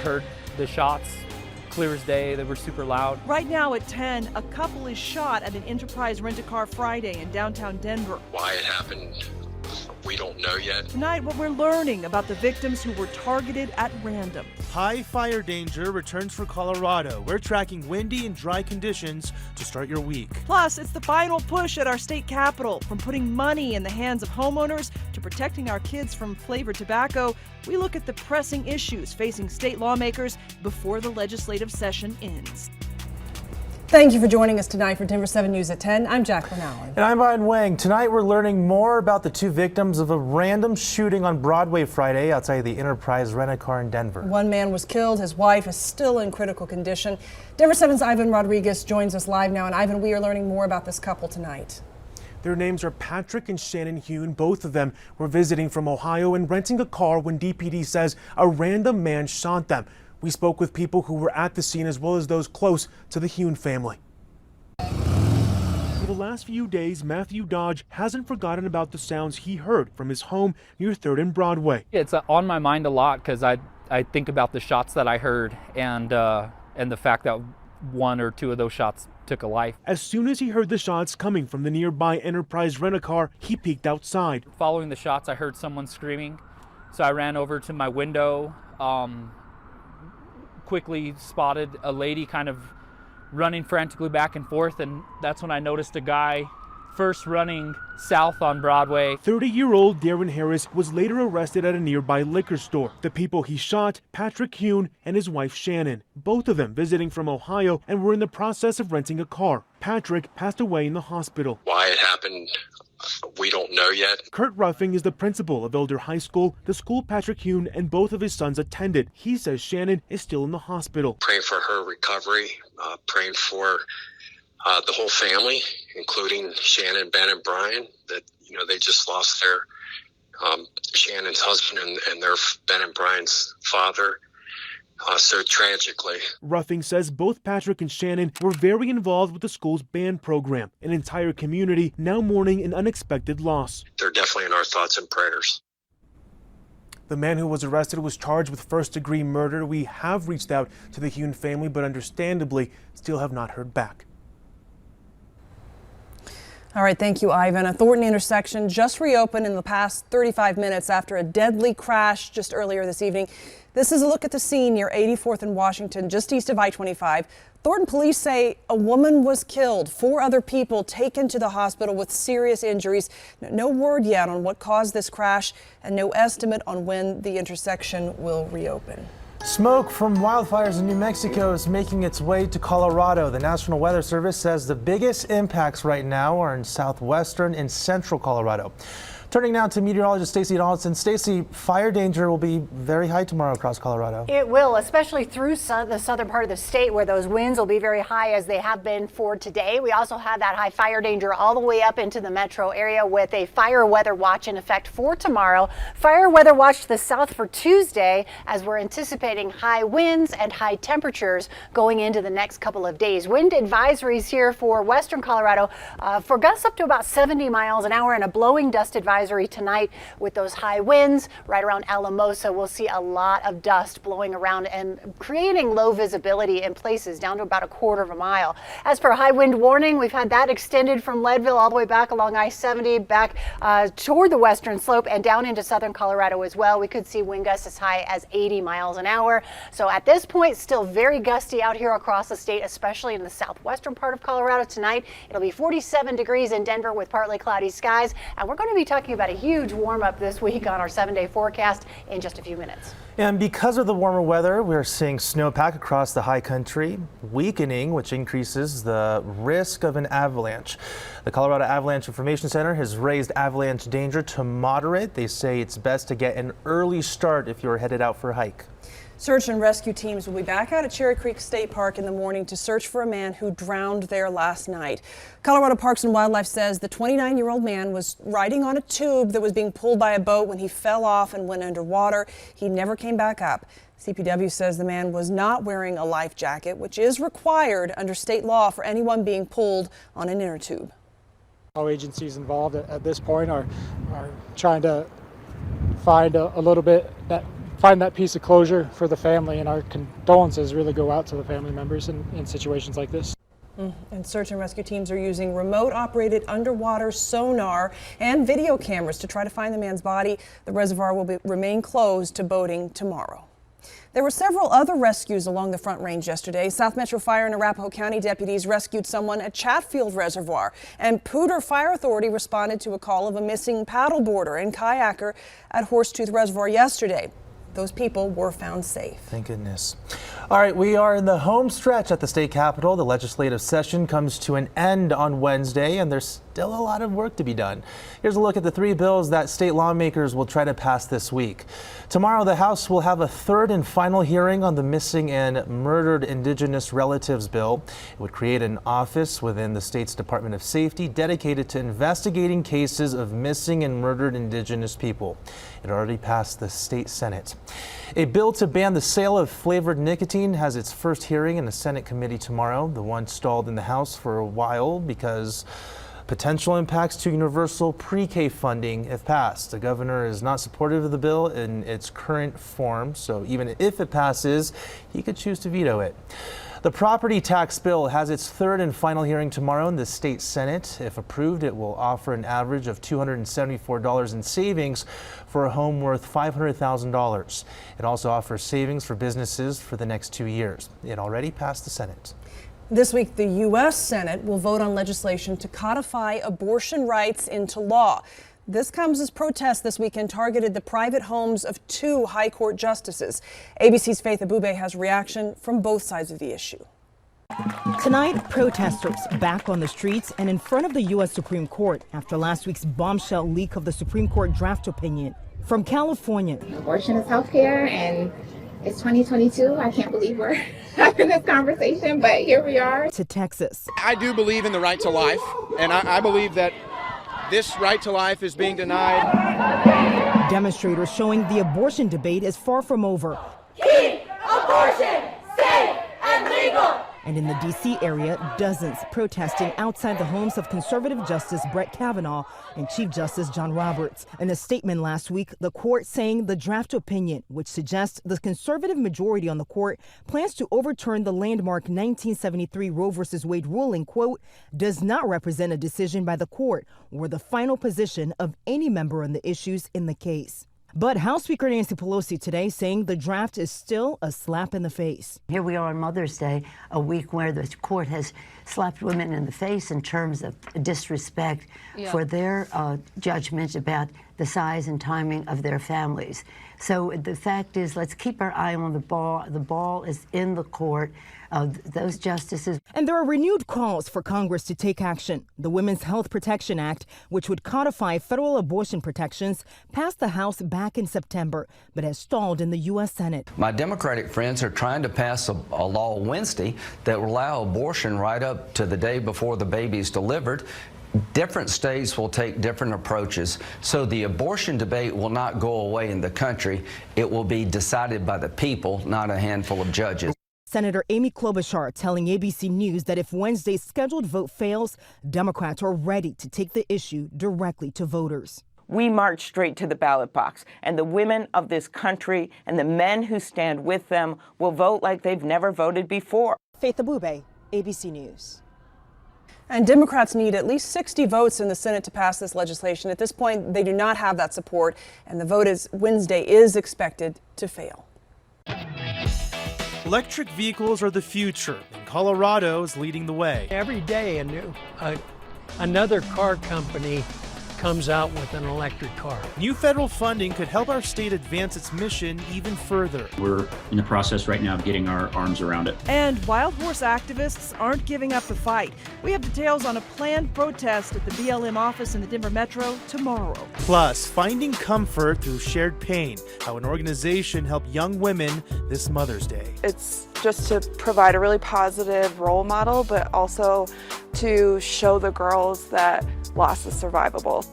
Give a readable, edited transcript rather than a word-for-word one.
heard the shots clear as day. They were super loud. Right now at 10, a couple is shot at an Enterprise Rent-A-Car Friday in downtown Denver. Why it happened, we don't know yet. Tonight, what we're learning about the victims who were targeted at random. High fire danger returns for Colorado. We're tracking windy and dry conditions to start your week. Plus, it's the final push at our state capitol. From putting money in the hands of homeowners to protecting our kids from flavored tobacco, we look at the pressing issues facing state lawmakers before the legislative session ends. Thank you for joining us tonight for Denver 7 News at 10. I'm Jacqueline Allen. And I'm Brian Wang. Tonight we're learning more about the two victims of a random shooting on Broadway Friday outside the Enterprise Rent-A-Car in Denver. One man was killed. His wife is still in critical condition. Denver 7's Ivan Rodriguez joins us live now. And Ivan, we are learning more about this couple tonight. Their names are Patrick and Shannon Hune. Both of them were visiting from Ohio and renting a car when DPD says a random man shot them. We spoke with people who were at the scene as well as those close to the Hune family. For the last few days, Matthew Dodge hasn't forgotten about the sounds he heard from his home near 3rd and Broadway. It's on my mind a lot because I think about the shots that I heard and the fact that one or two of those shots took a life. As soon as he heard the shots coming from the nearby Enterprise Rent-A-Car, he peeked outside. Following the shots, I heard someone screaming, so I ran over to my window. Quickly spotted a lady kind of running frantically back and forth, and that's when I noticed a guy first running south on Broadway. 30-year-old Darren Harris was later arrested at a nearby liquor store. The people he shot, Patrick Hune and his wife Shannon, both of them visiting from Ohio and were in the process of renting a car. Patrick passed away in the hospital. Why it happened, we don't know yet. Kurt Ruffing is the principal of Elder High School, the school Patrick Hune and both of his sons attended. He says Shannon is still in the hospital. Praying for her recovery, praying for the whole family, including Shannon, Ben, and Brian, that, they just lost their Shannon's husband and their Ben and Brian's father. So tragically. Ruffing says both Patrick and Shannon were very involved with the school's band program. An entire community now mourning an unexpected loss. They're definitely in our thoughts and prayers. The man who was arrested was charged with first-degree murder. We have reached out to the Hune family, but understandably still have not heard back. All right, thank you, Ivan. A Thornton intersection just reopened in the past 35 minutes after a deadly crash just earlier this evening. This is a look at the scene near 84th and Washington, just east of I-25. Thornton police say a woman was killed, 4 other people taken to the hospital with serious injuries. No word yet on what caused this crash and no estimate on when the intersection will reopen. Smoke from wildfires in New Mexico is making its way to Colorado. The National Weather Service says the biggest impacts right now are in southwestern and central Colorado. Turning now to meteorologist Stacey Donaldson. Stacey, fire danger will be very high tomorrow across Colorado. It will, especially through the southern part of the state where those winds will be very high as they have been for today. We also have that high fire danger all the way up into the metro area with a fire weather watch in effect for tomorrow. Fire weather watch to the south for Tuesday as we're anticipating high winds and high temperatures going into the next couple of days. Wind advisories here for western Colorado for gusts up to about 70 miles an hour and a blowing dust advisory tonight with those high winds right around Alamosa. We'll see a lot of dust blowing around and creating low visibility in places down to about a quarter of a mile. As for high wind warning, we've had that extended from Leadville all the way back along I-70 back toward the western slope and down into southern Colorado as well. We could see wind gusts as high as 80 miles an hour. So at this point, still very gusty out here across the state, especially in the southwestern part of Colorado tonight. It'll be 47 degrees in Denver with partly cloudy skies. And we're going to be talking about a huge warm up this week on our 7-day forecast in just a few minutes. And because of the warmer weather, we're seeing snowpack across the high country, weakening, which increases the risk of an avalanche. The Colorado Avalanche Information Center has raised avalanche danger to moderate. They say it's best to get an early start if you're headed out for a hike. Search and rescue teams will be back out at Cherry Creek State Park in the morning to search for a man who drowned there last night. Colorado Parks and Wildlife says the 29-year-old man was riding on a tube that was being pulled by a boat when he fell off and went underwater. He never came back up. CPW says the man was not wearing a life jacket, which is required under state law for anyone being pulled on an inner tube. All agencies involved at this point are trying to find a little bit that find that piece of closure for the family, and our condolences really go out to the family members in situations like this. And search and rescue teams are using remote-operated underwater sonar and video cameras to try to find the man's body. The reservoir will remain closed to boating tomorrow. There were several other rescues along the Front Range yesterday. South Metro Fire and Arapahoe County deputies rescued someone at Chatfield Reservoir, and Poudre Fire Authority responded to a call of a missing paddleboarder and kayaker at Horsetooth Reservoir yesterday. Those people were found safe. Thank goodness. All right, we are in the home stretch at the state capitol. The legislative session comes to an end on Wednesday, and there's still a lot of work to be done. Here's a look at the 3 bills that state lawmakers will try to pass this week. Tomorrow, the House will have a third and final hearing on the Missing and Murdered Indigenous Relatives bill. It would create an office within the state's Department of Safety dedicated to investigating cases of missing and murdered Indigenous people. It already passed the state Senate. A bill to ban the sale of flavored nicotine has its first hearing in the Senate committee tomorrow. The one stalled in the House for a while because potential impacts to universal pre-K funding if passed. The governor is not supportive of the bill in its current form, so even if it passes, he could choose to veto it. The property tax bill has its third and final hearing tomorrow in the state Senate. If approved, it will offer an average of $274 in savings for a home worth $500,000. It also offers savings for businesses for the next 2 years. It already passed the Senate. This week, the U.S. Senate will vote on legislation to codify abortion rights into law. This comes as protests this weekend targeted the private homes of 2 high court justices. ABC's Faith Abube has reaction from both sides of the issue. Tonight, protesters back on the streets and in front of the U.S. Supreme Court after last week's bombshell leak of the Supreme Court draft opinion. From California, abortion is healthcare, and it's 2022. I can't believe we're having this conversation, but here we are. To Texas. I do believe in the right to life, and I believe that this right to life is being denied. Demonstrators showing the abortion debate is far from over. Keep abortion safe and legal. And in the D.C. area, dozens protesting outside the homes of conservative Justice Brett Kavanaugh and Chief Justice John Roberts. In a statement last week, the court saying the draft opinion, which suggests the conservative majority on the court plans to overturn the landmark 1973 Roe v. Wade ruling, quote, does not represent a decision by the court or the final position of any member on the issues in the case. But House Speaker Nancy Pelosi today saying the draft is still a slap in the face. Here we are on Mother's Day, a week where the court has slapped women in the face in terms of disrespect for their judgment about the size and timing of their families. So the fact is, let's keep our eye on the ball. The ball is in the court. Those justices. And there are renewed calls for Congress to take action. The Women's Health Protection Act, which would codify federal abortion protections, passed the House back in September, but has stalled in the U.S. Senate. My Democratic friends are trying to pass a law Wednesday that will allow abortion right up to the day before the baby is delivered. Different states will take different approaches, so the abortion debate will not go away in the country. It will be decided by the people, not a handful of judges. Senator Amy Klobuchar telling ABC News that if Wednesday's scheduled vote fails, Democrats are ready to take the issue directly to voters. We march straight to the ballot box, and the women of this country and the men who stand with them will vote like they've never voted before. Faith Abube, ABC News. And Democrats need at least 60 votes in the Senate to pass this legislation. At this point, they do not have that support, and the vote Wednesday is expected to fail. Electric vehicles are the future, and Colorado is leading the way. Every day another car company comes out with an electric car. New federal funding could help our state advance its mission even further. We're in the process right now of getting our arms around it. And wild horse activists aren't giving up the fight. We have details on a planned protest at the BLM office in the Denver Metro tomorrow. Plus, finding comfort through shared pain, how an organization helped young women this Mother's Day. It's just to provide a really positive role model, but also to show the girls that loss is survivable.